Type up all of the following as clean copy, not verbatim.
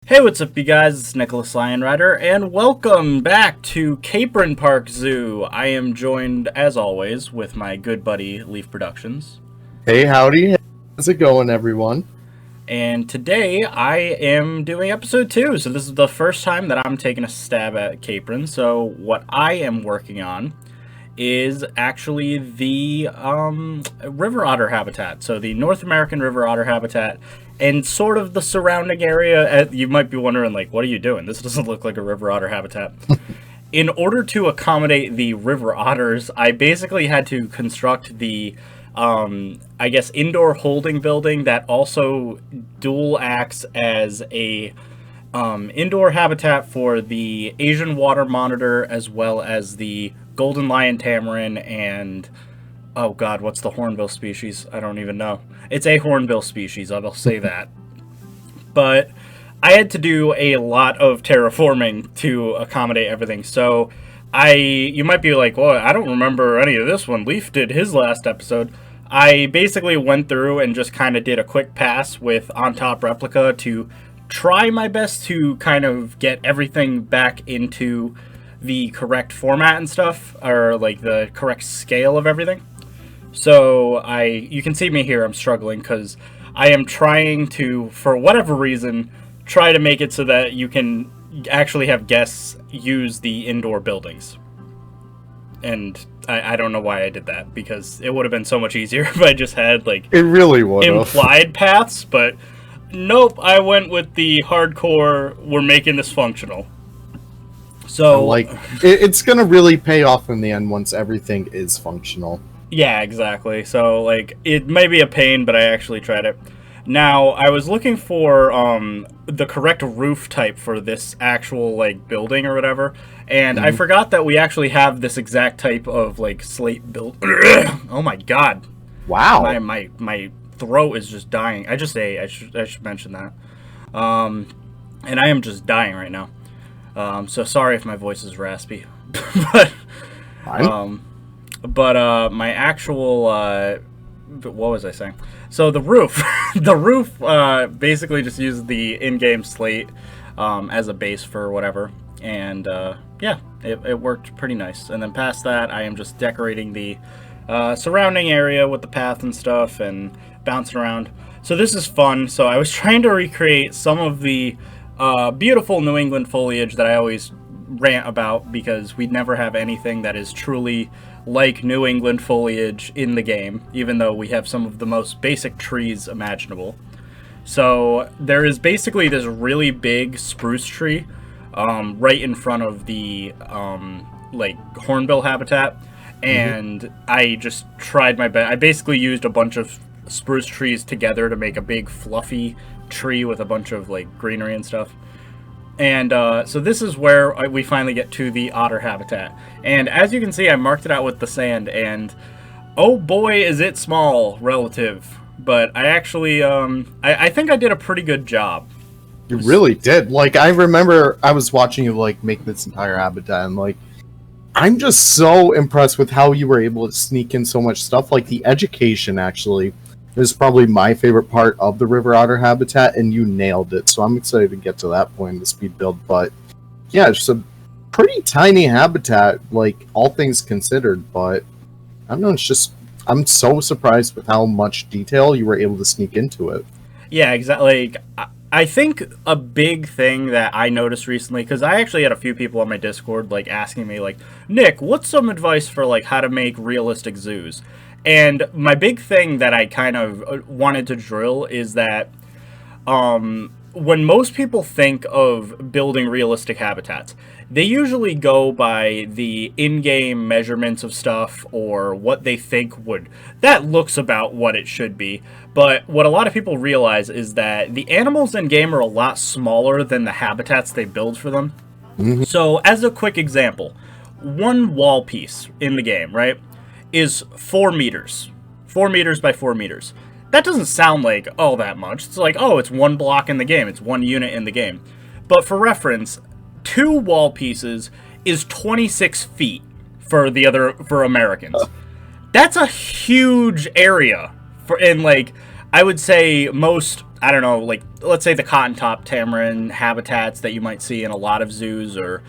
Hey, what's up, you guys? It's IAmTheLionRider, and welcome back to Capron Park Zoo. I am joined, as always, with my good buddy, Leaf Productions. Hey, howdy. How's it going, everyone? And today, I am doing episode 2, so this is the first time that I'm taking a stab at Capron. So what I am working on is actually the river otter habitat. So the North American River Otter habitat and sort of the surrounding area. You might be wondering, like, what are you doing? This doesn't look like a river otter habitat. In order to accommodate the river otters, I basically had to construct the I guess indoor holding building that also dual acts as a indoor habitat for the Asian water monitor, as well as the golden lion tamarin and, oh god, what's the hornbill species? I don't even know. It's a hornbill species, I will say that. But I had to do a lot of terraforming to accommodate everything. So you might be like, well, I don't remember any of this when Leaf did his last episode. I basically went through and just kind of did a quick pass with On Top Replica to try my best to kind of get everything back into the correct format and stuff, or like the correct scale of everything. So you can see me here, I'm struggling because I am trying to, for whatever reason, try to make it so that you can actually have guests use the indoor buildings. And I don't know why I did that, because it would have been so much easier if I just had, like, It really would implied paths, but nope, I went with the hardcore, we're making this functional. So, it's gonna really pay off in the end once everything is functional. Yeah, exactly. So, like, it may be a pain, but I actually tried it. Now, I was looking for the correct roof type for this actual, like, building or whatever, and I forgot that we actually have this exact type of, like, slate build. Oh my god. Wow. My throat is just dying. I should mention that. And I am just dying right now. So sorry if my voice is raspy. But my actual what was I saying? So the roof, the roof basically just uses the in-game slate as a base for whatever, and yeah, it worked pretty nice. And then past that, I am just decorating the surrounding area with the path and stuff and bouncing around. So this is fun. So I was trying to recreate some of the beautiful New England foliage that I always rant about, because we never have anything that is truly like New England foliage in the game, even though we have some of the most basic trees imaginable. So there is basically this really big spruce tree right in front of the like hornbill habitat, and I just tried my best. I basically used a bunch of spruce trees together to make a big fluffy tree with a bunch of, like, greenery and stuff. And so this is where we finally get to the otter habitat. And as you can see, I marked it out with the sand, and oh boy is it small relative. But I actually, I think I did a pretty good job. You really did. Like, I remember I was watching you, like, make this entire habitat, and, like, I'm just so impressed with how you were able to sneak in so much stuff. Like, the education, actually, is probably my favorite part of the river otter habitat, and you nailed it. So I'm excited to get to that point in the speed build. But yeah, it's a pretty tiny habitat, like, all things considered. But I don't know, it's just, I'm so surprised with how much detail you were able to sneak into it. Yeah, exactly. I think a big thing that I noticed recently, because I actually had a few people on my Discord, like, asking me, like, Nick, what's some advice for, like, how to make realistic zoos? And my big thing that I kind of wanted to drill is that when most people think of building realistic habitats, they usually go by the in-game measurements of stuff, or what they think that looks about what it should be. But what a lot of people realize is that the animals in game are a lot smaller than the habitats they build for them. So as a quick example, one wall piece in the game, right, is 4 meters. 4 meters by 4 meters. That doesn't sound like all that much. It's like, oh, it's one block in the game. It's one unit in the game. But for reference, 2 wall pieces is 26 feet for Americans. That's a huge area. And, like, I would say most I don't know, like, let's say the cotton top tamarin habitats that you might see in a lot of zoos, or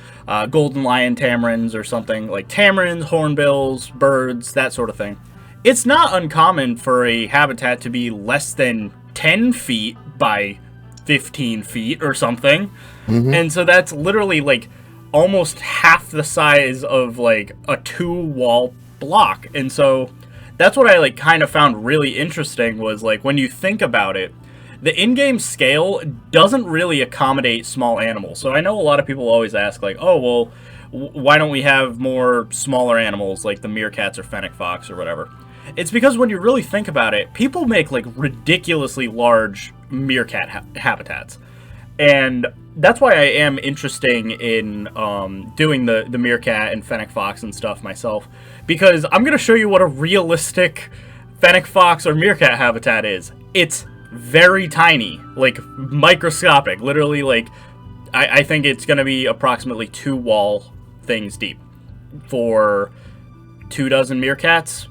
golden lion tamarins or something, like tamarins, hornbills, birds, that sort of thing. It's not uncommon for a habitat to be less than 10 feet by 15 feet or something. And so that's literally like almost half the size of like a 2-wall block. And so that's what I like kind of found really interesting, was like when you think about it, the in-game scale doesn't really accommodate small animals. So I know a lot of people always ask like, oh, well, why don't we have more smaller animals like the meerkats or fennec fox or whatever? It's because when you really think about it, people make like ridiculously large meerkat habitats. And that's why I am interested in doing the meerkat and fennec fox and stuff myself, because I'm going to show you what a realistic fennec fox or meerkat habitat is. It's very tiny, like microscopic, literally. Like I think it's going to be approximately 2 wall things deep for 24 meerkats.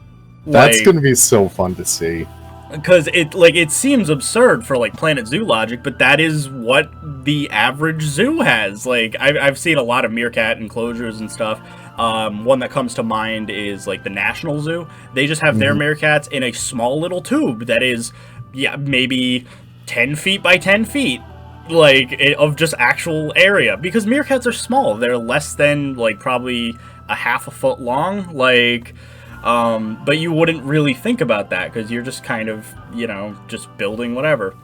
That's going to be so fun to see. Because it seems absurd for like Planet Zoo logic, but that is what the average zoo has. Like I've seen a lot of meerkat enclosures and stuff. One that comes to mind is like the National Zoo. They just have their meerkats in a small little tube that is, maybe 10 feet by 10 feet, like of just actual area. Because meerkats are small. They're less than like probably a half a foot long. Like. But you wouldn't really think about that because you're just kind of, just building whatever.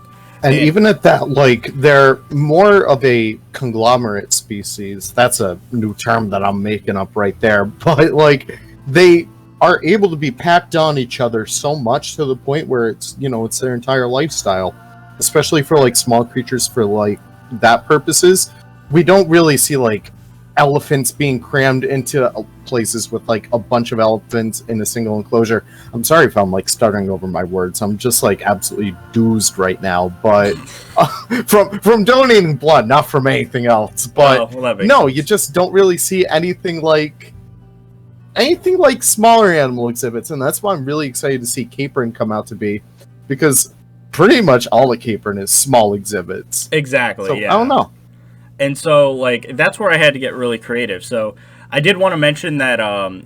And even at that, like, they're more of a conglomerate species. That's a new term that I'm making up right there. But, like, they are able to be packed on each other so much to the point where it's, it's their entire lifestyle. Especially for, like, small creatures for, like, that purposes. We don't really see, like, elephants being crammed into places with like a bunch of elephants in a single enclosure. I'm sorry if I'm like stuttering over my words. I'm just like absolutely doozed right now, but from donating blood, not from anything else. But no, you just don't really see anything like smaller animal exhibits, and that's why I'm really excited to see Capron come out to be, because pretty much all the Capron is small exhibits. Exactly. So, yeah. I don't know. And so, like, that's where I had to get really creative. So, I did want to mention that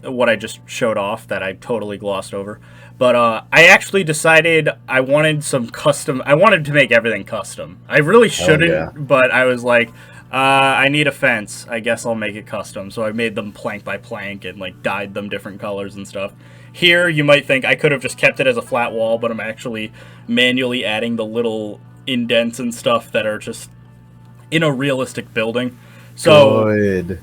what I just showed off that I totally glossed over. But I actually decided I wanted to make everything custom. I really shouldn't, but I was like, I need a fence. I guess I'll make it custom. So I made them plank by plank and, like, dyed them different colors and stuff. Here, you might think I could have just kept it as a flat wall, but I'm actually manually adding the little indents and stuff that are just in a realistic building. So, good.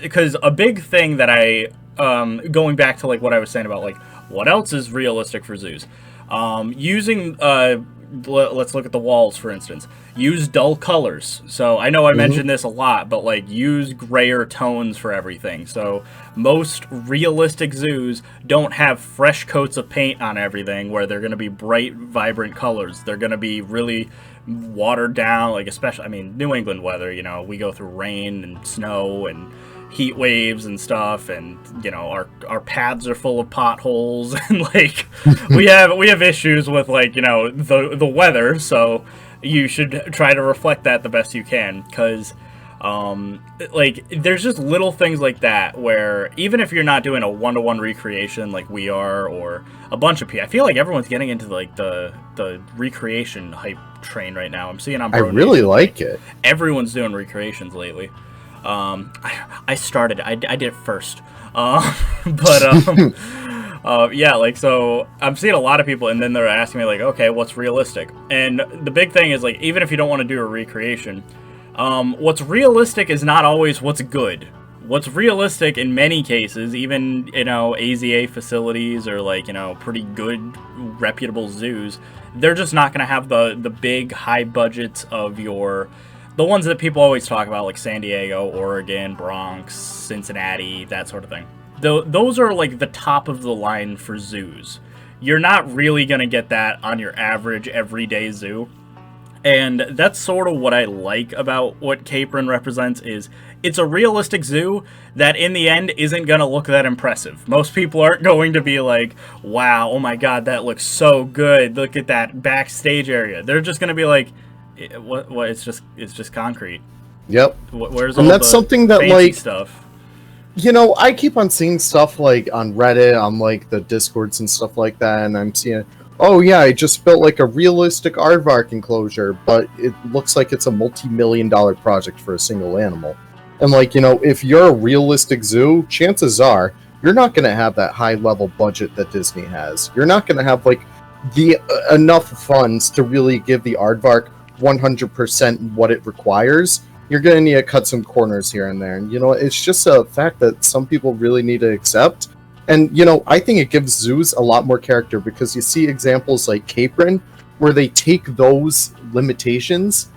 Because a big thing that I, going back to like what I was saying about like what else is realistic for zoos, using, let's look at the walls for instance. Use dull colors. So I know I mentioned this a lot, but like use grayer tones for everything. So most realistic zoos don't have fresh coats of paint on everything where they're going to be bright, vibrant colors. They're going to be really watered down, like especially, I mean, New England weather, we go through rain and snow and heat waves and stuff, and our paths are full of potholes and like we have issues with like the weather, so you should try to reflect that the best you can, because like there's just little things like that where even if you're not doing a one-to-one recreation like we are, or a bunch of people, I feel like everyone's getting into like the recreation hype train right now. I'm seeing on Bro I really Nation, like it. Everyone's doing recreations lately. I started. I did it first. Yeah, like, so I'm seeing a lot of people, and then they're asking me like, okay, what's realistic? And the big thing is like, even if you don't want to do a recreation, what's realistic is not always what's good. What's realistic in many cases, even AZA facilities or like pretty good reputable zoos, they're just not going to have the big high budgets of the ones that people always talk about, like San Diego, Oregon, Bronx, Cincinnati, that sort of thing. Those are like the top of the line for zoos. You're not really going to get that on your average everyday zoo. And that's sort of what I like about what Capron represents is it's a realistic zoo that in the end isn't going to look that impressive. Most people aren't going to be like, wow, oh my god, that looks so good. Look at that backstage area. They're just going to be like, what it's just concrete. Yep. Where's and all that's the something that fancy like stuff? You know, I keep on seeing stuff like on Reddit, on like the Discords and stuff like that, and I'm seeing, oh yeah, I just built like a realistic aardvark enclosure, but it looks like it's a multi-million-dollar project for a single animal. And like, you know, if you're a realistic zoo, chances are you're not going to have that high-level budget that Disney has. You're not going to have like the enough funds to really give the aardvark 100% what it requires. You're going to need to cut some corners here and there. And, you know, it's just a fact that some people really need to accept. And, you know, I think it gives zoos a lot more character because you see examples like Capron where they take those limitations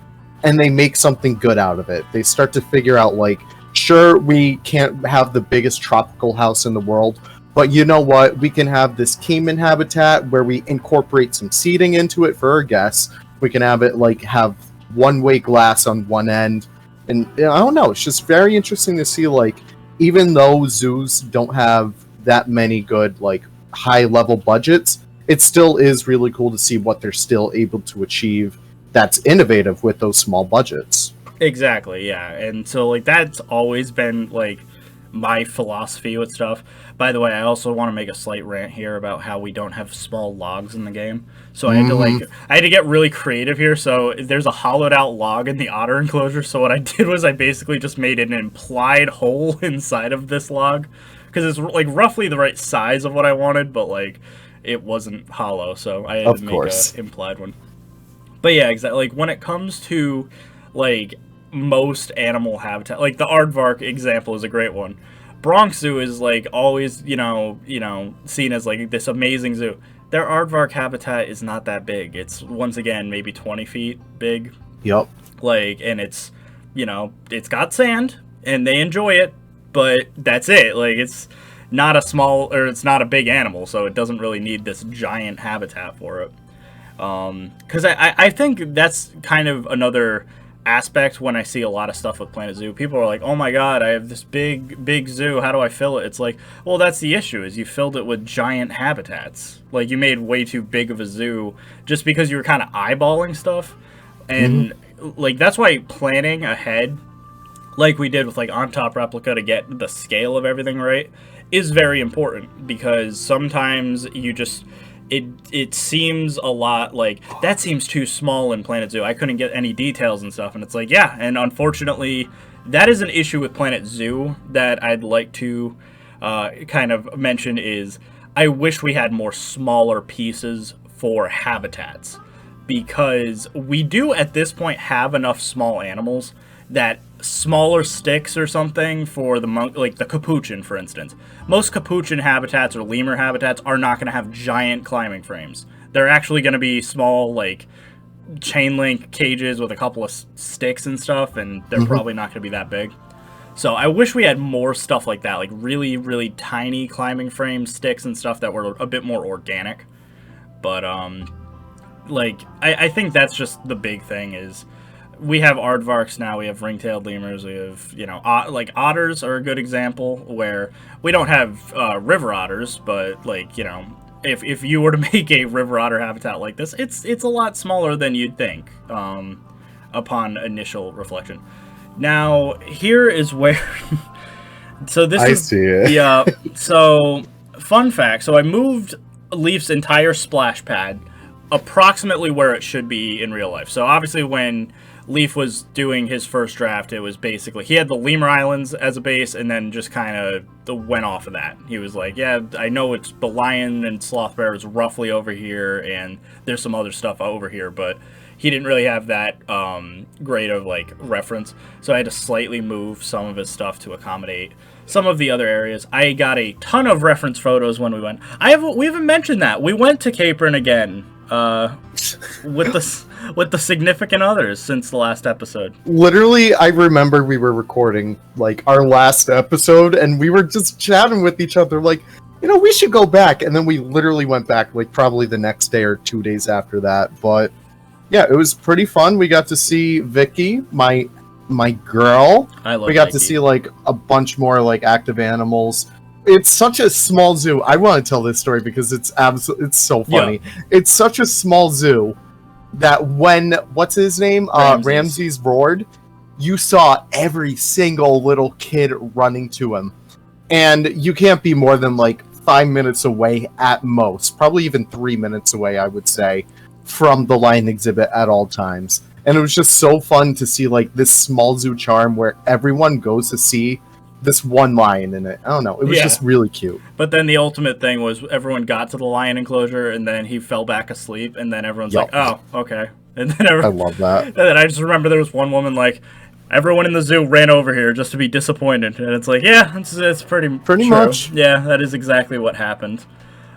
and they make something good out of it. They start to figure out, like, sure, we can't have the biggest tropical house in the world, but you know what? We can have this caiman habitat where we incorporate some seating into it for our guests. We can have it, like, have one-way glass on one end. And I don't know, it's just very interesting to see, like, even though zoos don't have that many good, like, high-level budgets, it still is really cool to see what they're still able to achieve that's innovative with those small budgets. Exactly, yeah. And so, like, that's always been, like, my philosophy with stuff. By the way, I also want to make a slight rant here about how we don't have small logs in the game. So I had to get really creative here. So there's a hollowed out log in the otter enclosure. So what I did was I basically just made an implied hole inside of this log because it's like roughly the right size of what I wanted, but like it wasn't hollow. So I had to make an implied one. But yeah, exactly. Like when it comes to like most animal habitat, like the aardvark example is a great one. Bronx Zoo is like always, you know, seen as like this amazing zoo. Their aardvark habitat is not that big. It's once again maybe 20 feet big. Yep. Like, and it's, you know, it's got sand and they enjoy it, but that's it. Like, it's not a small or it's not a big animal, so it doesn't really need this giant habitat for it. Because I think that's kind of another aspect when I see a lot of stuff with Planet Zoo. People are like, oh my god, I have this big zoo, how do I fill it? It's like, well, that's the issue, is you filled it with giant habitats. Like, you made way too big of a zoo just because you were kind of eyeballing stuff. And like, that's why planning ahead, like we did with like On Top Replica to get the scale of everything right, is very important. Because sometimes you just it seems a lot like, that seems too small in Planet Zoo. I couldn't get any details and stuff. And it's like, yeah, and unfortunately, that is an issue with Planet Zoo that I'd like to kind of mention is I wish we had more smaller pieces for habitats. Because we do, at this point, have enough small animals that smaller sticks or something for the monk, like the capuchin, for instance. Most capuchin habitats or lemur habitats are not going to have giant climbing frames. They're actually going to be small, like, chain link cages with a couple of sticks and stuff, and they're probably not going to be that big. So I wish we had more stuff like that, like really, really tiny climbing frame sticks and stuff that were a bit more organic. But, like, I think that's just the big thing is we have aardvarks now, we have ring-tailed lemurs, we have, you know, like otters are a good example where we don't have river otters, but like, you know, if you were to make a river otter habitat like this, it's a lot smaller than you'd think upon initial reflection. Now, here is where so this I see it. Yeah, so fun fact, so I moved Leaf's entire splash pad approximately where it should be in real life. So obviously when Leaf was doing his first draft, it was basically, he had the Lemur Islands as a base and then just kind of went off of that. He was like, yeah, I know it's the lion and sloth bear is roughly over here and there's some other stuff over here, but he didn't really have that great of like reference. So I had to slightly move some of his stuff to accommodate some of the other areas. I got a ton of reference photos when we went. We haven't mentioned that. We went to Capron again. With the significant others since the last episode. Literally, I remember we were recording like our last episode and we were just chatting with each other like, you know, we should go back. And then we literally went back like probably the next day or 2 days after that. But Yeah, it was pretty fun. We got to see Vicky, my girl. I love We got Vicky. to see like a bunch more like active animals. It's such a small zoo. I want to tell this story because it's so funny. Yeah. It's such a small zoo that when what's his name? Ramses roared, you saw every single little kid running to him. And you can't be more than like 5 minutes away at most, probably even 3 minutes away, I would say, from the lion exhibit at all times. And it was just so fun to see like this small zoo charm where everyone goes to see this one lion in it. I don't know. It was just really cute. But then the ultimate thing was everyone got to the lion enclosure and then he fell back asleep and then everyone's like, oh, okay. And then I love that. And then I just remember there was one woman like, everyone in the zoo ran over here just to be disappointed. And it's like, yeah, it's pretty true. Much. Yeah, that is exactly what happened.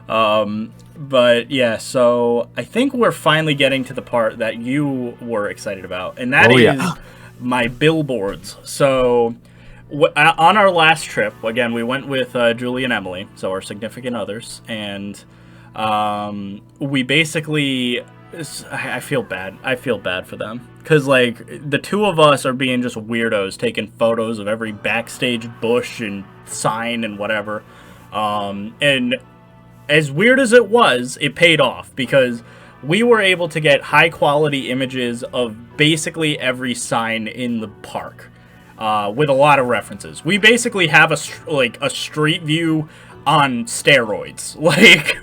But yeah, so I think we're finally getting to the part that you were excited about. And that is my billboards. So on our last trip, again, we went with Julie and Emily, so our significant others. And we basically... I feel bad. I feel bad for them. Because, like, the two of us are being just weirdos, taking photos of every backstage bush and sign and whatever. And as weird as it was, it paid off. Because we were able to get high-quality images of basically every sign in the park. With a lot of references. We basically have a street view on steroids. Like,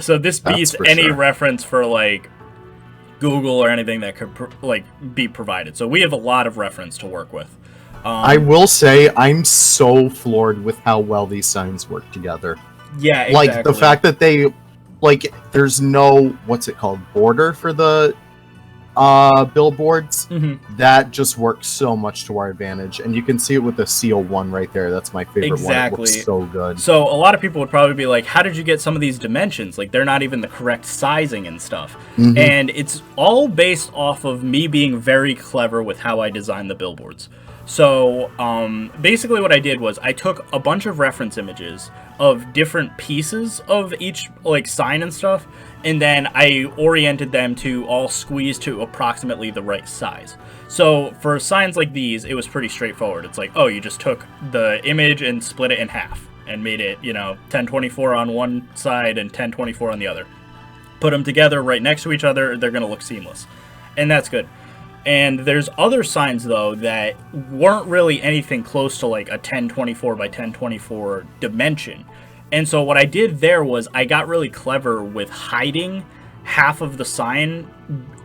so this beats any reference for, like, Google or anything that could, be provided. So we have a lot of reference to work with. I will say, I'm so floored with how well these signs work together. Yeah, exactly. Like, the fact that they, like, there's no, what's it called, border for the billboards. That just works so much to our advantage, and you can see it with the seal one right there. That's my favorite one. It looks so good. So a lot of people would probably be like, how did you get some of these dimensions? Like, they're not even the correct sizing and stuff. And it's all based off of me being very clever with how I designed the billboards. So basically what I did was I took a bunch of reference images of different pieces of each, like, sign and stuff, and then I oriented them to all squeeze to approximately the right size. So for signs like these, it was pretty straightforward. It's like, oh, you just took the image and split it in half and made it, 1024 on one side and 1024 on the other. Put them together right next to each other, they're going to look seamless. And that's good. And there's other signs, though, that weren't really anything close to, like, a 1024 by 1024 dimension. And so what I did there was I got really clever with hiding half of the sign,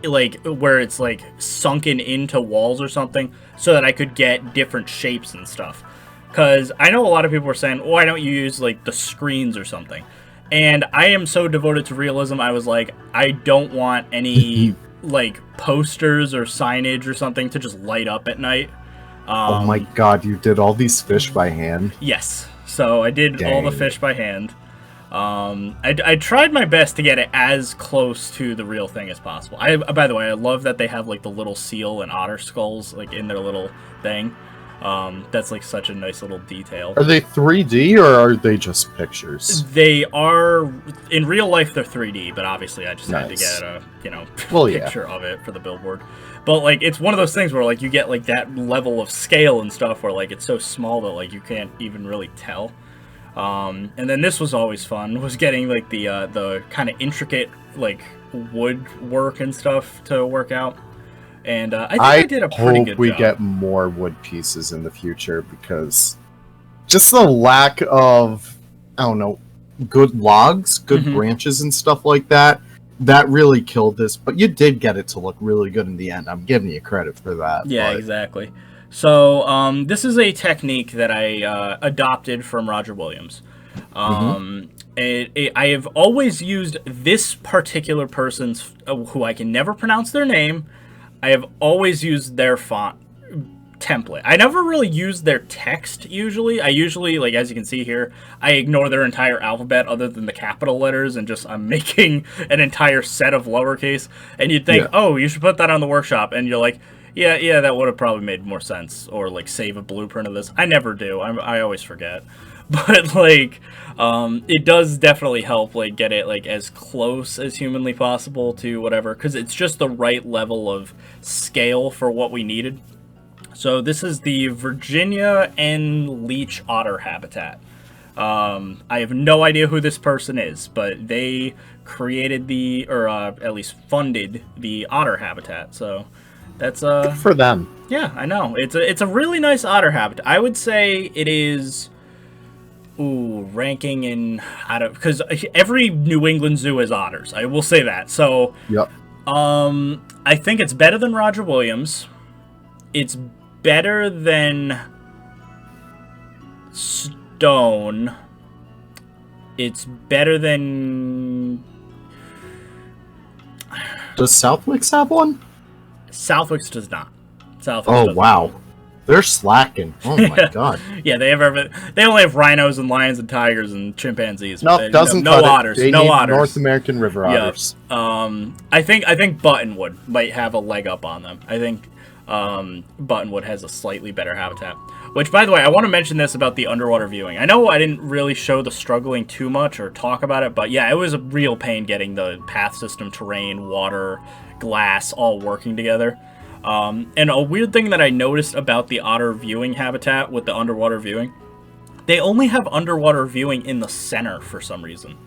like, where it's, like, sunken into walls or something, so that I could get different shapes and stuff. Because I know a lot of people were saying, why don't you use, like, the screens or something? And I am so devoted to realism, I was like, I don't want any... like posters or signage or something to just light up at night. Oh my god, you did all these fish by hand? Yes. So I did all the fish by hand. I tried my best to get it as close to the real thing as possible. By the way, I love that they have like the little seal and otter skulls like in their little thing. That's like such a nice little detail. Are they 3D or are they just pictures? They are, in real life, they're 3D, but obviously I just had to get a, picture of it for the billboard. But like, it's one of those things where like you get like that level of scale and stuff where like it's so small that like you can't even really tell. And then this was always fun, was getting like the kind of intricate like wood work and stuff to work out. And I think I did a pretty good job. I hope we get more wood pieces in the future because just the lack of, I don't know, good logs, good branches and stuff like that, that really killed this. But you did get it to look really good in the end. I'm giving you credit for that. Yeah, exactly. So this is a technique that I adopted from Roger Williams. I have always used this particular person's, who I can never pronounce their name, I have always used their font template. I never really use their text usually. I usually, like as you can see here, I ignore their entire alphabet other than the capital letters and just I'm making an entire set of lowercase. And you'd think, oh, you should put that on the workshop. And you're like, yeah, that would have probably made more sense. Or like save a blueprint of this. I never do. I always forget. but like it does definitely help like get it like as close as humanly possible to whatever, because it's just the right level of scale for what we needed. So this is the Virginia and Leech Otter Habitat. I have no idea who this person is, but they created the, or at least funded the Otter Habitat. So that's Good for them. yeah, I know. It's a really nice otter habitat. I would say it is, ranking in out of, because every New England zoo has otters. I will say that. So Yep. I think it's better than Roger Williams. It's better than Stone. It's better than Does Southwick's have one? Southwick's does not. Southwick's Oh doesn't. wow, they're slacking. Oh my god. Yeah, they only have rhinos and lions and tigers and chimpanzees. No, But no otters. They No need otters. North American River Otters. I think Buttonwood might have a leg up on them. I think Buttonwood has a slightly better habitat. Which, by the way, I want to mention this about the underwater viewing. I know I didn't really show the struggling too much or talk about it, but yeah, it was a real pain getting the path system, terrain, water, glass all working together. And a weird thing that I noticed about the otter viewing habitat with the underwater viewing, they only have underwater viewing in the center for some reason.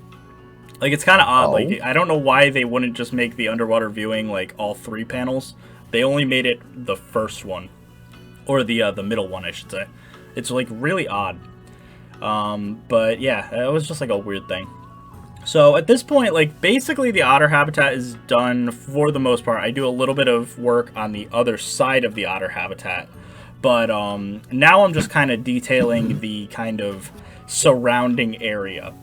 Like, it's kind of odd. Oh. Like, I don't know why they wouldn't just make the underwater viewing, like, all 3 panels. They only made it the first one. Or the middle one, I should say. It's, like, really odd. But, yeah, it was just, like, a weird thing. So, at this point, like, basically the otter habitat is done for the most part. I do a little bit of work on the other side of the otter habitat. But, now I'm just kind of detailing the kind of surrounding area.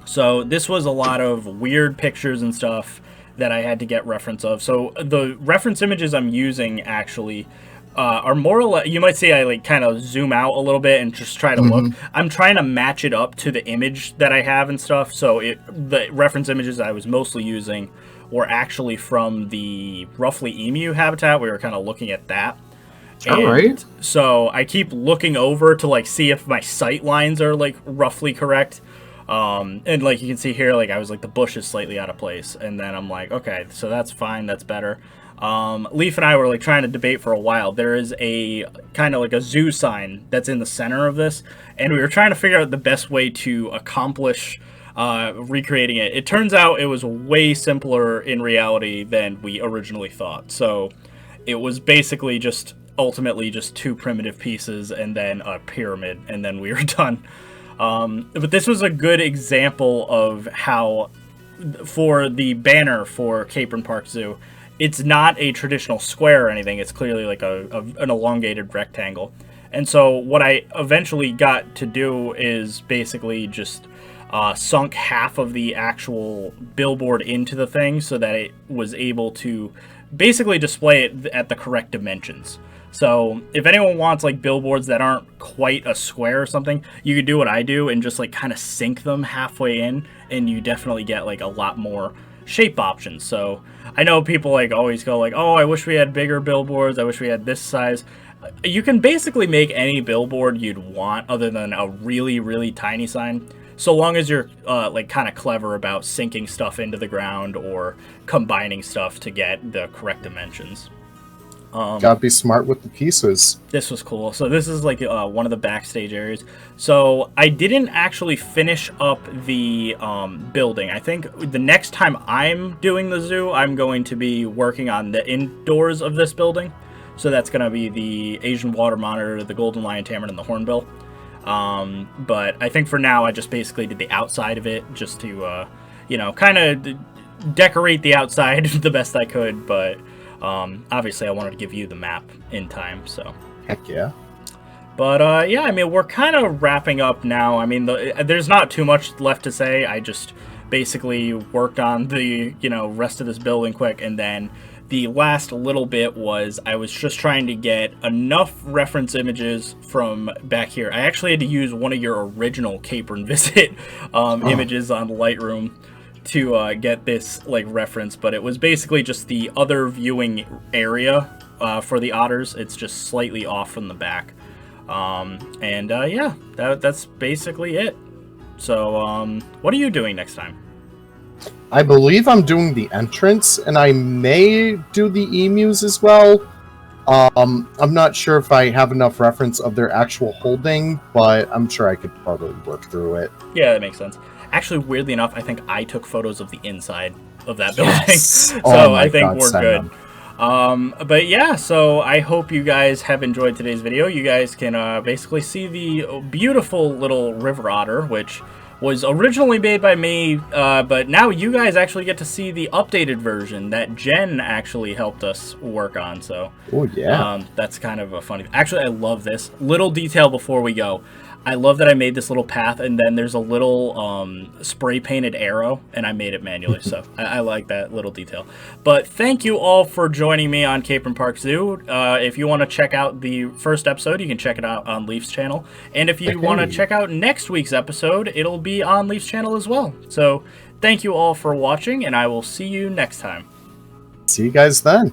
So, this was a lot of weird pictures and stuff that I had to get reference of. So, the reference images I'm using, actually, are more or less, you might say I like kind of zoom out a little bit and just try to look. I'm trying to match it up to the image that I have and stuff. So the reference images I was mostly using were actually from the roughly emu habitat. We were kind of looking at that. All right. So I keep looking over to like see if my sight lines are like roughly correct. And like you can see here, like I was like the bush is slightly out of place, and then I'm like, okay, so that's fine, that's better. Leaf and I were like trying to debate for a while. There is a kind of like a zoo sign that's in the center of this, and we were trying to figure out the best way to accomplish recreating it. It turns out it was way simpler in reality than we originally thought. So it was basically just ultimately just 2 primitive pieces and then a pyramid, and then we were done. But this was a good example of how, for the banner for Capron Park Zoo, it's not a traditional square or anything. It's clearly like an elongated rectangle. And so what I eventually got to do is basically just sunk half of the actual billboard into the thing so that it was able to basically display it at the correct dimensions. So if anyone wants like billboards that aren't quite a square or something, you could do what I do and just like kind of sink them halfway in, and you definitely get like a lot more shape options. So I know people like always go like, oh, I wish we had bigger billboards, I wish we had this size. You can basically make any billboard you'd want other than a really, really tiny sign, so long as you're like kind of clever about sinking stuff into the ground or combining stuff to get the correct dimensions. Gotta be smart with the pieces. This was cool. So this is like one of the backstage areas. So I didn't actually finish up the building. I think the next time I'm doing the zoo, I'm going to be working on the indoors of this building. So that's going to be the Asian water monitor, the golden lion tamarin, and the hornbill. But I think for now I just basically did the outside of it just to, you know, kind of decorate the outside the best I could. But obviously I wanted to give you the map in time, so. Heck yeah. But yeah, I mean, we're kind of wrapping up now. I mean, there's not too much left to say. I just basically worked on the, you know, rest of this building quick, and then the last little bit was I was just trying to get enough reference images from back here. I actually had to use one of your original Capron visit images on Lightroom to get this like reference, but it was basically just the other viewing area for the otters. It's just slightly off from the back. Yeah, that's basically it. So, what are you doing next time? I believe I'm doing the entrance, and I may do the emus as well. I'm not sure if I have enough reference of their actual holding, but I'm sure I could probably work through it. Yeah, that makes sense. Actually, weirdly enough, I think I took photos of the inside of that building. Yes! So Oh my I think God, we're send good. them. But yeah, so I hope you guys have enjoyed today's video. You guys can basically see the beautiful little river otter, which was originally made by me, but now you guys actually get to see the updated version that Jen actually helped us work on. So Oh yeah. that's kind of a funny. Actually, I love this little detail before we go. I love that I made this little path, and then there's a little spray painted arrow, and I made it manually. So I like that little detail. But thank you all for joining me on Capron Park Zoo. If you want to check out the first episode, you can check it out on Leaf's channel. And if you want to check out next week's episode, it'll be on Leaf's channel as well. So thank you all for watching, and I will see you next time. See you guys then.